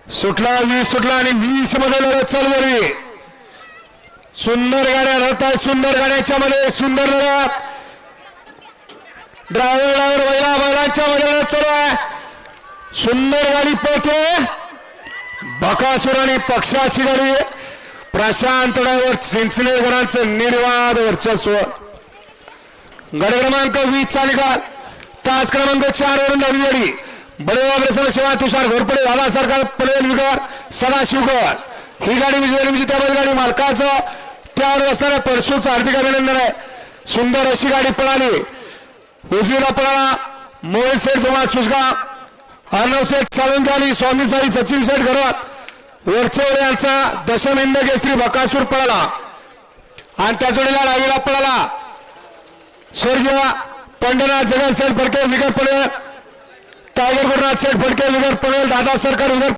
सुटला 20 सुटला आणि 20 मध्ये लढत चालू झाली। सुंदर गाड्या लढत आहेत, सुंदर गाड्याच्या मध्ये सुंदर लढत। ड्रायव्हर बैलांच्या मध्ये लढत चालू आहे। सुंदर गाडी पळते, बकासूर आणि पक्षाची गाडी। प्रशांत ड्रायव्हर चिंचलेकरांचं निर्वाद वर्चस्व। गड क्रमांक 20 चा निकाल, तास क्रमांक 4 वरून धावली गाडी। बडेबाब शिवाय तुषार घोरपडे दादा सरकार पनवेल विगर सदाशिवकर ही गाडी विजयी त्या गाडी मालकाचं त्यावर असणाऱ्या परसूचं हार्दिक अभिनंदन आहे। सुंदर अशी गाडी पळाली, उजवीला पळाला मोहित शेठ कुमार सुसगाव, अर्णव शेठ सावंतवाडी, स्वामी साई सचिन शेठ घरवात, वरचेवर यांचा दशम हिंद केसरी बकासूर पळाला आणि त्या जोडीला डावीला पळाला स्वर्गीय पंढरनाथ जगन शेठ फडके विगर पळेल, टायगर गुरुनाथ शेठ फडके विगर पळेल, दादा सरकार विगर